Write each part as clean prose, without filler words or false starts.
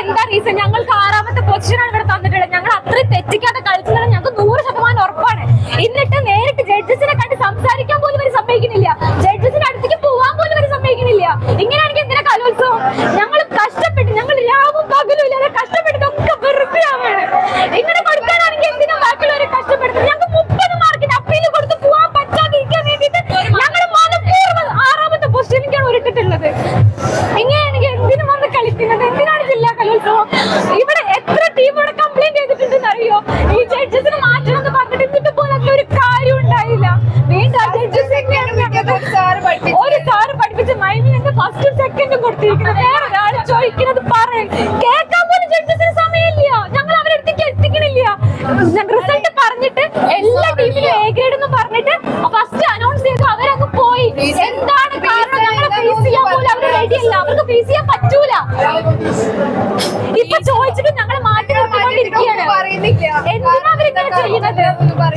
എന്താ റീസൺ? ഞങ്ങൾക്ക് 6ാമത്തെ പൊസിഷനാണ് ഇവിടെ തന്നിട്ടുള്ളത്. ഞങ്ങൾ അത്രയും തെറ്റിക്കാതെ കളിച്ചതാണ് ഞങ്ങൾക്ക് 100% ഉറപ്പാണ്. എന്നിട്ട് നേരിട്ട് ജഡ്ജസിനെ കണ്ട് സംസാരിക്കാൻ പോലും അവർ സമ്മതിക്കുന്നില്ല. ജഡ്ജസിന്റെ അടുത്തേക്ക് പോകാൻ പോലും അവർ സമ്മതിക്കുന്നില്ല. ഇങ്ങനെയാണെങ്കിൽ എന്തിനാ കലോത്സവം? ഞങ്ങൾ കഷ്ടപ്പെട്ട്, ഞങ്ങൾ രാവും പകലും ഇല്ലാതെ കഷ്ടപ്പെട്ടതൊക്കെ വെറുതെ ആവാണ്. ഇങ്ങനെ കൊടുക്കാനാണെങ്കിൽ എന്തിനാ ബാക്കിയുള്ളവരെ കഷ്ടപ്പെടുന്നത്? ഞങ്ങൾക്ക് 30 മാർക്കിന് അപ്പീൽ കൊടുത്ത് പോകാൻ പറ്റാതിരിക്കാൻ വേണ്ടിയിട്ട് ഞങ്ങൾ മനഃപൂർവ്വം 6ാമത്തെ പൊസിഷനിലേക്കാണ് ഉരുട്ടിട്ടുള്ളത്. ഇങ്ങനെയാണെങ്കിൽ എന്തിനും വന്ന് കളിക്കുന്നത്? എന്തിനാണ് ജില്ലാ കലോത്സവം? ഇവിടെ എത്ര ടീം ഇവിടെ കംപ്ലൈന്റ് ചെയ്തിട്ടുണ്ടെന്ന് അറിയോ? ഈ ജഡ്ജസിന് മാറ്റണം എന്ന് പറഞ്ഞിട്ട് എന്നിട്ട് പോലും ഒരു കാര്യം ഉണ്ടായില്ല. വീണ്ടും ഒരു സാറ് പഠിപ്പിച്ച മൈമിന് ഫസ്റ്റും സെക്കൻഡും കൊടുത്തിരിക്കുന്നത്. വേറെ ഒരാൾ ചോദിക്കുന്നത് പറയാൻ കേൾക്കാൻ പോലും ജഡ്ജസിന് സമയമില്ല. ഞങ്ങൾ അവരെ അടുത്തേക്ക് എത്തിക്കണില്ല. റിസൾട്ട് പറഞ്ഞിട്ട് എല്ലാ ടീമിലും എ ഗ്രേഡ് എന്ന് പറഞ്ഞിട്ട് ഫസ്റ്റ് അനൗൺസ് ചെയ്തു, അവരങ്ങ് പോയി. എന്താണ് കാരണം? ഞങ്ങളെ ഫേസ് ചെയ്യാൻ പോലും അവർ റെഡിയല്ല. അവർക്ക് ഫേസ് ചെയ്യാൻ പറ്റൂല. ഇപ്പൊ ചോദിച്ചിട്ട് ഞങ്ങൾ മാറ്റി നിർത്തിക്കൊണ്ടിരിക്കുകയാണ്. എന്തിനാ അവരിങ്ങനെ ചെയ്യുന്നത്?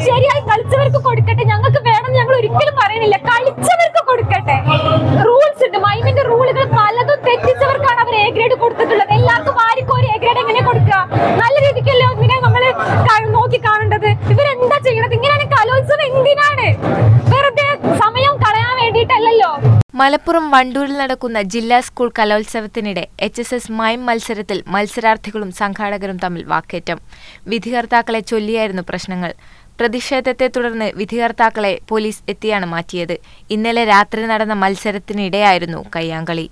ശരിയായി കളിച്ചവർക്ക് കൊടുക്കട്ടെ, ഞങ്ങൾക്ക് വേണം ഞങ്ങൾ ഒരിക്കലും പറയണില്ല. കളിച്ചവർക്ക് കൊടുക്കട്ടെ. റൂൾസ് ഉണ്ട്, മൈമിന്റെ റൂളുകൾ പലതും തെറ്റിച്ചവർക്കാണ് അവർ എ ഗ്രേഡ് കൊടുത്തിട്ടുള്ളത്. എല്ലാവർക്കും വാരിക്കോരി എ ഗ്രേഡ് എങ്ങനെ കൊടുക്കുക? നല്ല രീതിക്കല്ലോ ഇങ്ങനെ നമ്മള് നോക്കി കാണേണ്ടത്. ഇവരെന്താ ചെയ്യണത്? ഇങ്ങനെയാണ് കലോത്സവം. എന്തിനാണ്? വെറുതെ സമയം കളയാൻ വേണ്ടിയിട്ടല്ലല്ലോ. മലപ്പുറം വണ്ടൂരിൽ നടക്കുന്ന ജില്ലാ സ്കൂൾ കലോത്സവത്തിനിടെ HSS മൈം മത്സരത്തിൽ മത്സരാർത്ഥികളും സംഘാടകരും തമ്മിൽ വാക്കേറ്റം. വിധികർത്താക്കളെ ചൊല്ലിയായിരുന്നു പ്രശ്നങ്ങൾ. പ്രതിഷേധത്തെ തുടർന്ന് വിധികർത്താക്കളെ പോലീസ് എത്തിയാണ് മാറ്റിയത്. ഇന്നലെ രാത്രി നടന്ന മത്സരത്തിനിടെയായിരുന്നു കയ്യാങ്കളി.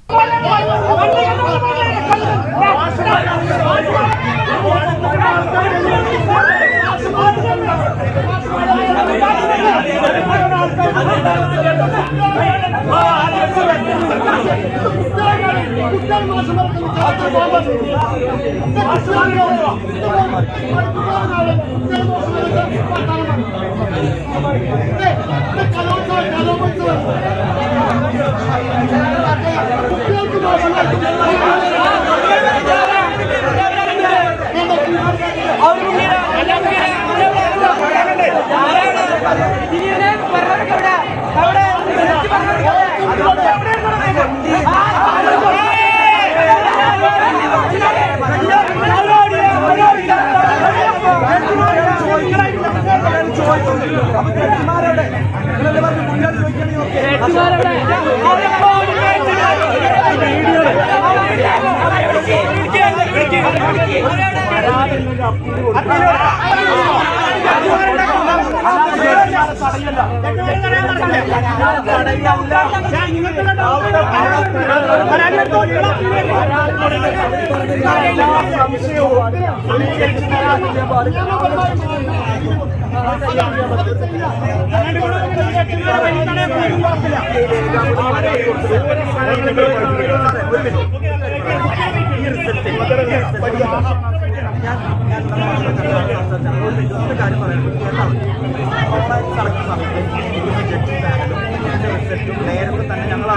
നേരത്തെ തന്നെ ഞങ്ങൾ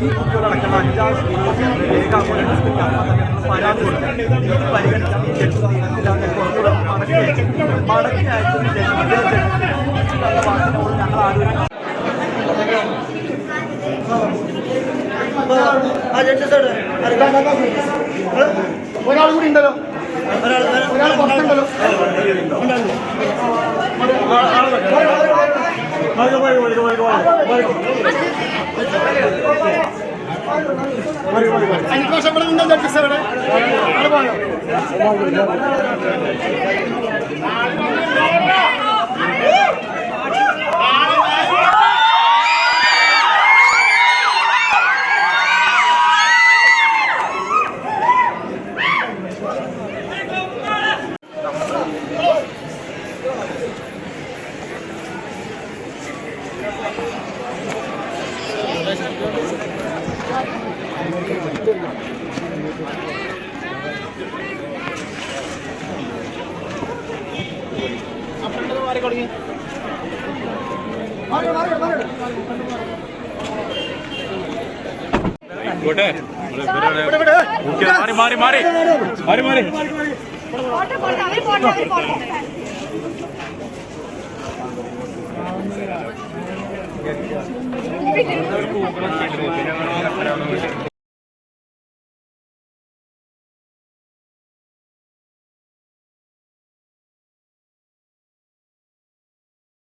ഈ കുട്ടികളടക്കം 5 പരാതി കൊടുക്കും. പരിഗണിക്കാൻ ഈ ജഡ്ജ് മടക്കി അയച്ചതിന് ശേഷം വാക്കിനോട് ഞങ്ങൾ ആലോചിക്കും. ഒരാൾ കൂടി ഉണ്ടല്ലോ, ഒരാൾ പുറത്തുണ്ടല്ലോ. അനുപ്രാവശ്യം ഇവിടെ നിന്നോ ജഡ്ജസ് അവിടെ പോയോ? മാറി